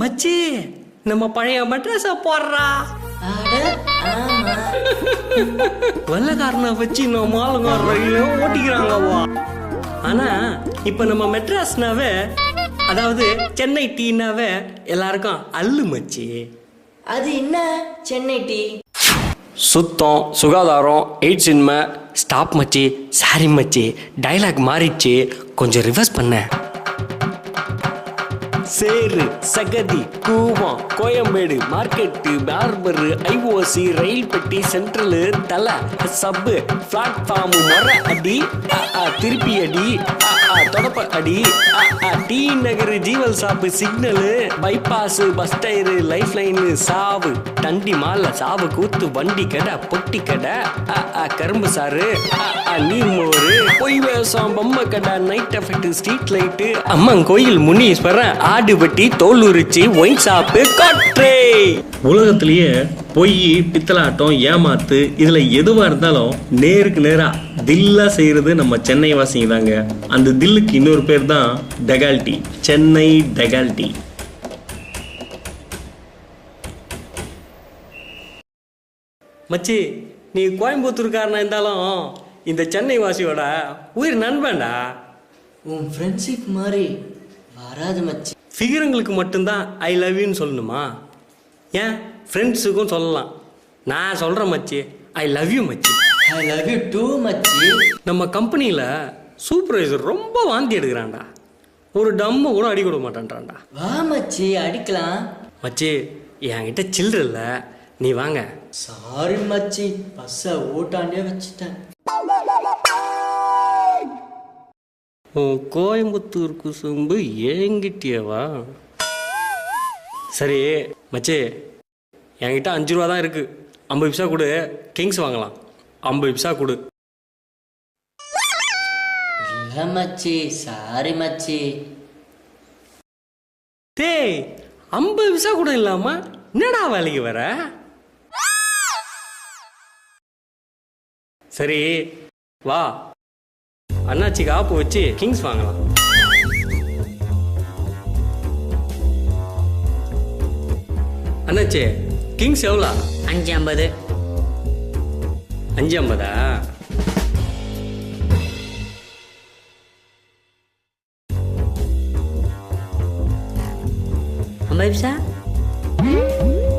மச்சி நம்ம பழைய மெட்ரஸ போடுறா. வெள்ளக்காரனை வச்சு நம்ம ஆளுங்க ரயில ஓட்டிக்கிறாங்கவா. ஆனா இப்ப நம்ம மெட்ராஸ்னாவே, அதாவது சென்னை டீனாவே எல்லாருக்கும் அல்லு மச்சி. அது என்ன சென்னை டீ? சுத்தம், சுகாதாரம், எய்ட்ஸ் இன்மை. ஸ்டாப் மச்சி, சாரி மச்சி, டைலாக் மாறிடுச்சு, கொஞ்சம் ரிவர்ஸ் பண்ண. சேரு, சகதி, Cooum, Koyambedu, market, barber, IOC, rail பெட்டி, சென்ட்ரலு, தலை, சப்பு, பிளாட்ஃபார்ம், மர அடி, திருப்பி அடி, தொடப்ப அடி, T Nagar, jewel shop, signal, bypass, bus tyre, life line, சாவு, தண்டி மாலை, சாவு கூத்து, வண்டி கடை, பொட்டி கடை, கரும்பு சாறு, நீர்மோரு, பொய் வேஷம், பொம்மை கடை, நைட் எஃபெக்ட், ஸ்ட்ரீட் லைட்டு, அம்மன் கோயில், முனீஸ்வரன், ஆடுபட்டி, தோல் உரிச்சி, ஒயின் ஷாப்பு, காற்றே. உலகத்திலேயே பொய், பித்தலாட்டம், ஏமாத்து, இதுல எதுவா இருந்தாலும் நேருக்கு நேரா தில்லா செய்யறது நம்ம சென்னை வாசிங்க தாங்க. அந்த தில்லுக்கு இன்னொரு பேர் தான் டெகால்டி, சென்னை டெகால்டி. மச்சி, நீ கோயம்புத்தூர்காரனா இருந்தாலும் இந்த சென்னை வாசியோட உயிர் நண்பன்டா. உன் ஃப்ரெண்ட்ஷிப் மாதிரி வராது மச்சி. ஃபிகருங்களுக்கு மட்டும்தான் ஐ லவ் யூன்னு சொல்லணுமா? ஏன் ஃப்ரெண்ட்ஸுக்கும் சொல்லலாம். நான் சொல்கிறேன் மச்சி, ஐ லவ் யூ மச்சி. ஐ லவ் யூ டூ மச்சி. நம்ம கம்பெனியில் சூப்பர்வைசர் ரொம்ப வாந்தி எடுக்கிறான்டா. ஒரு டம்மு கூட அடி கொடுக்க மாட்டான்றான்டா. வா மச்சி, அடிக்கலாம். மச்சி, என்கிட்ட சில்லற இல்லை, நீ வாங்க. சாரி மச்சி, பஸ்ஸை ஓட்டாண்டே வச்சுட்டேன். கோயம்புத்தூர் குசும்பு ஏங்கிட்டியவா? சரி மச்சி, என்கிட்ட 5 ரூபா தான் இருக்கு, 50 பைசா கொடு, கிங்ஸ் வாங்கலாம். 50 பைசா கொடு. இல்லை மச்சி, சாரி மச்சி. டேய், 50 பைசா கூட இல்லாம என்னடா வேலைக்கு வர? சரி வா, அண்ணாச்சிக்கு ஆப்பு வச்சு கிங்ஸ் வாங்கலாம். அண்ணாச்சி, கிங்ஸ் எவ்வளோ? 5.50. 5.50? பைசா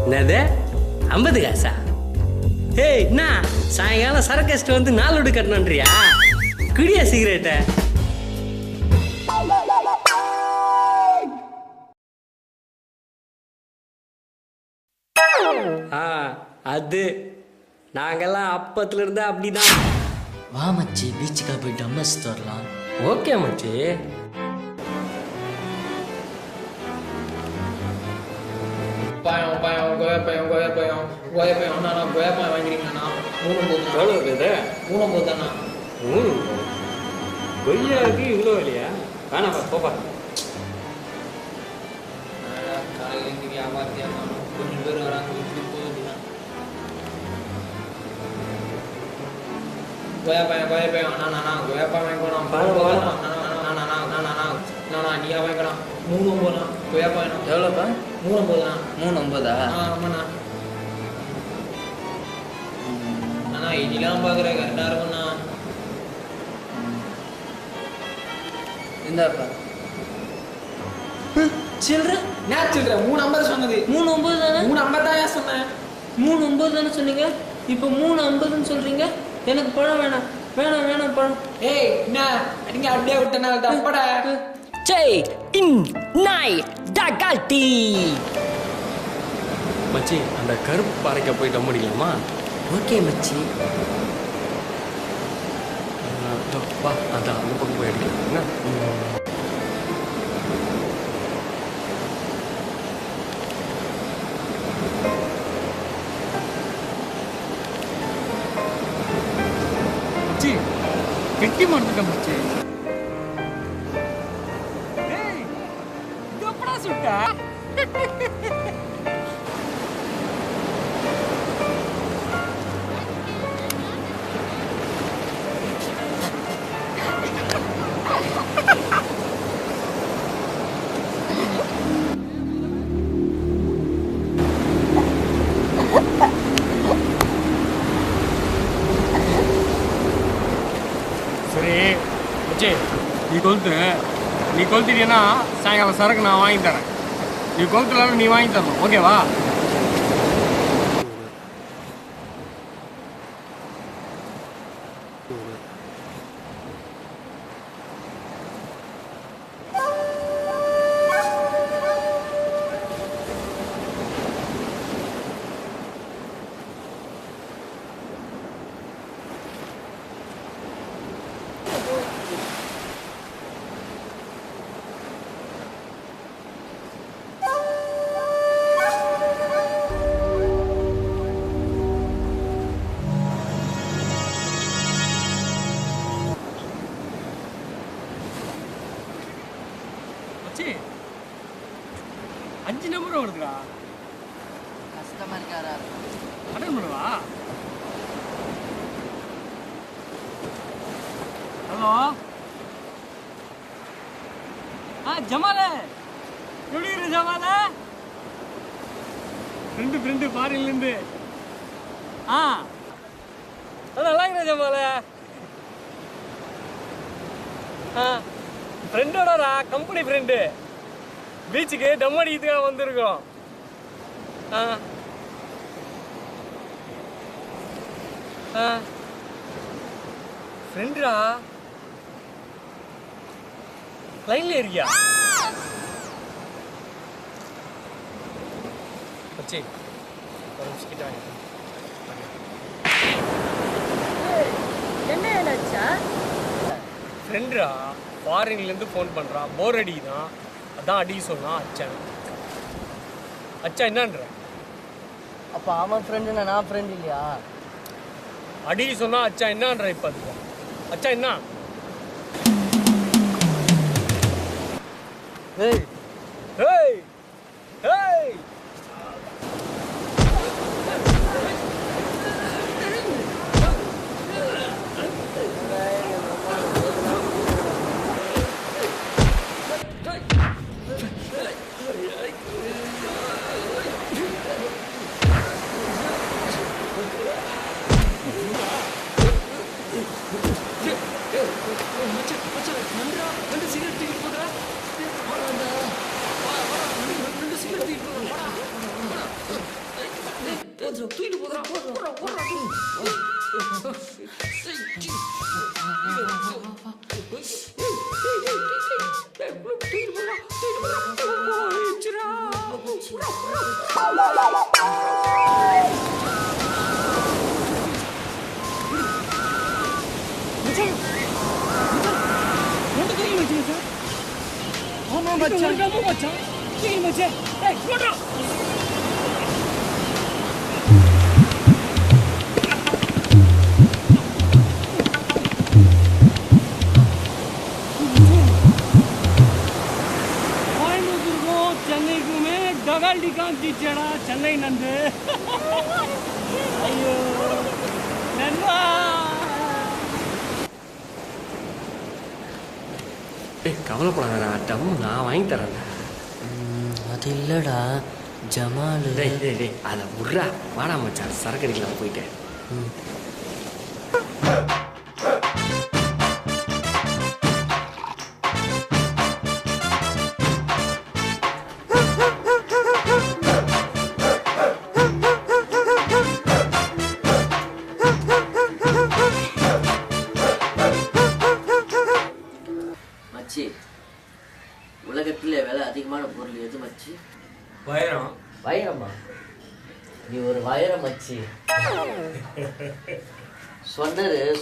என்னது 50 காசா? ஏய், என்ன சாயங்காலம் சரக்கஸ்ட் வந்து 4 வீடு கட்டணுன்றியா? குடியா சிகரெட்ட? அது நாங்கெல்லாம் அப்பத்துல இருந்து அப்படிதான். வா மச்சி, பீச்சுக்கா போய் டம்மஸ் தரலாம். ஓகே மச்சி. கொய்யாவுக்கு இவ்வளோ இல்லையா? வேணாப்பா, போப்பா. கொஞ்சம் பேர் வராங்க. கோயப்பையும் அண்ணா கோயப்பா வாங்கிக்கணும். நீயா வாங்கிக்கலாம். 3.9 கோயப்பா வேணும். எவ்வளோப்பா? 3.9. 3.9? ஆமாண்ணா. அண்ணா இதெல்லாம் பார்க்குறேன், கரெக்டாக இருக்கும்ண்ணா. இந்தாப்பா சில்லற. நான் சில்லற 3.50 சொன்னது. 3.9 தானே? 3.50 தான் சொன்னேன். 3.9 தானே சொன்னீங்க? இப்போ 3.50ன்னு சொல்றீங்க. எனக்கு பழம் வேணாம், வேணாம் வேணாம் பழம். ஏய், என்ன நீங்க அப்படியே விட்டனா தப்படா. ஜெய் இன் நாய் டகால்டி. மச்சி, அந்த கருப்பு பாறைக்க போயிட்டு முடியலாமா? ஓகே மச்சி. வா, அதான் அந்த பக்கம் போய் எடுக்கலாம். கெட்டி மாட்டுக்க மச்சி. சுட்டா கொளுத்து. நீ கொளுத்திட்டீங்கன்னா சாயங்காலம் சரக்கு நான் வாங்கி தரேன். நீ கொளுத்துலாம் நீ வாங்கி தரணும், ஓகேவா? மச்சி 5 நம்பர் வருதுடா. கஸ்டமர் கேரா அட்டன் பண்ணுவா. ஹலோ, ஜமால எப்படி இருக்கு ஜமால? ஃப்ரெண்டு ஃபாரின்லேருந்து. நல்லா இருக்கிற ஜமால. ஃப்ரெண்டோடா, கம்பெனி ஃப்ரெண்டு. பீச்சுக்கு டம் அடிக்கிறதுக்காக வந்திருக்கோம். ஃப்ரெண்டா லைன்ல இருக்கியா? வச்சி ஒரு பிஸ்கெட் வாங்கி. என்ன ஆச்சா? ஃப்ரெண்டா ஃபாரின்லேருந்து ஃபோன் பண்ணுறான், போர் அடிக்குதான், அதான் அடிக்க சொன்னான். அச்சா என்னன்ற? அப்போ அவன் ஃப்ரெண்டுண்ணா, நான் ஃப்ரெண்ட் இல்லையா? அடிக்க சொன்னா அச்சா என்னன்ற? இப்போ அதுக்கு அச்சா என்ன? ஏய் ஏய் ஏய் சென்னைக்குமே டகால்டி காமிச்சிச்சடா சென்னை நந்து. ஐயோ நண்பா. கவலைப்படாதடா, டம் நான் வாங்கி தரேன்டா. அது இல்லைடா ஜமாலு. டேய் அதை விட்றா, வாடா மச்சான் சரக்கு அடிக்கலாம் போயிட்டு. மச்சி, உலகத்திலே விலை அதிகமான பொருள் எது மச்சி? வைரம். வைரமா? நீ ஒரு வைரம் மச்சி.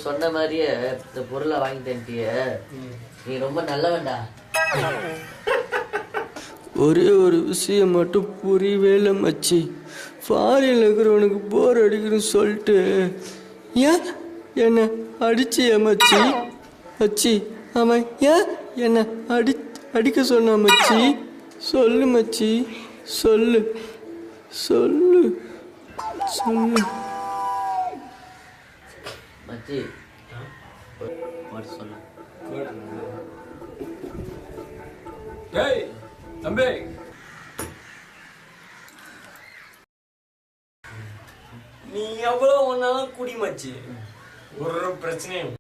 சொன்ன மாதிரியே இந்த பொருளை வாங்கி தண்டிய நீ ரொம்ப நல்லவன்டா. ஒரே ஒரு விஷயம் மட்டும் புரியவே இல்லை மச்சி. ஃபாரின்ல இருக்கிறவனுக்கு போர் அடிக்குதுன்னு சொல்லிட்டு ஏன் என்ன அடிச்சிய மச்சி? மச்சி அவன் ஏன் என்ன அடிக்க சொன்ன மச்சி? சொல்லு மச்சி, சொல்லு சொல்லு சொல்லு மச்சி. சொல்லு. டேய் தம்பி, நீ எவ்வளோ ஒன்றாலும் குடி மச்சி, ஒரு பிரச்சனையும்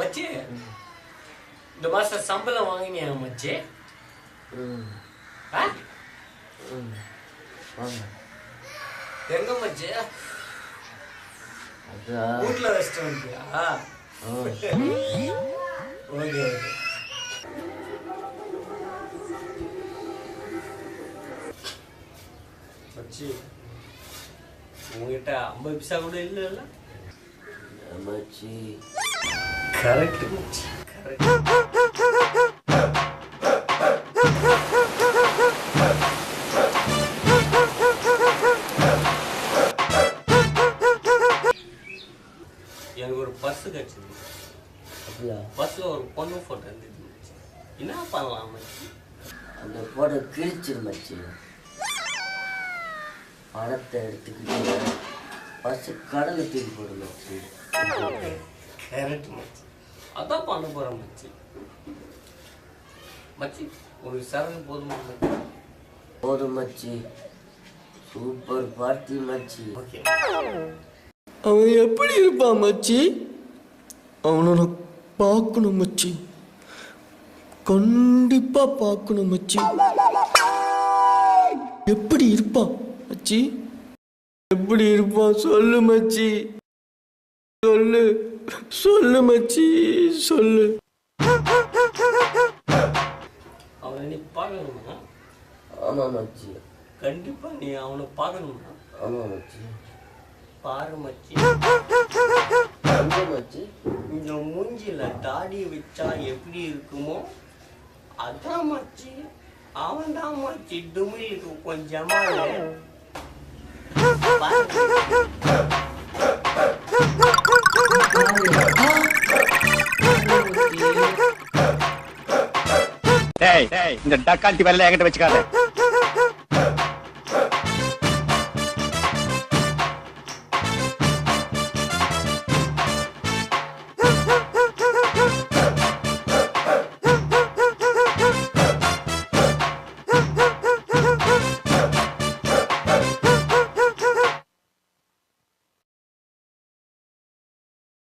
மச்சி. இந்த மாசம் சம்பளம் வாங்கினியா மச்சி? ம் ஆ? ம் வாங்க எங்க மச்சி? அதான் வீட்டுல வச்சுட்டு வந்துட்டியா? Okay okay. மச்சி உங்ககிட்ட 50 பைசா கூட இல்லைல்ல? மச்சி கரெக்ட் மச்சி, கரெக்ட். எனக்கு ஒரு பர்ஸ் கிடைச்சது. அப்படியா? பஸ்ல ஒரு பொண்ணு போட்டோ இருந்துச்சு மச்சி. என்ன பண்ணலாம் மச்சி? அந்த போட்டோ கிழிச்சிரு மச்சி. பணத்தை எடுத்துக்கிட்டு பஸ் கடலை தூக்கி போடு மச்சி. கரெக்ட் மச்சி, அதான் பண்ண போறேன் மச்சி. மச்சி ஒரு சரக்கு போதுமா மச்சி? போதும் மச்சி. சூப்பர் பார்ட்டி மச்சி. ஓகே. அவன் எப்படி இருப்பான் மச்சி? அவனை நான் பார்க்கணும் மச்சி, கண்டிப்பா பார்க்கணும் மச்சி. எப்படி இருப்பான் மச்சி? எப்படி இருப்பான் சொல்லு மச்சி, சொல்லு சொல்லு மச்சி, சொல்லு. அவனை நீ பார்க்கணுமா? ஆமா மச்சி. கண்டிப்பா நீ அவனை பார்க்கணுமா? ஆமா மச்சி. பாரு மச்சி, எங்க மச்சி? இந்த மூஞ்சில தாடி வச்சா எப்படி இருக்குமோ அதான் மச்சி. அவன் தான் மச்சி டுமிலுக்கு கொஞ்சமா இந்த டக்கால்ட்டி வேலை என்கிட்ட வச்சுக்காத.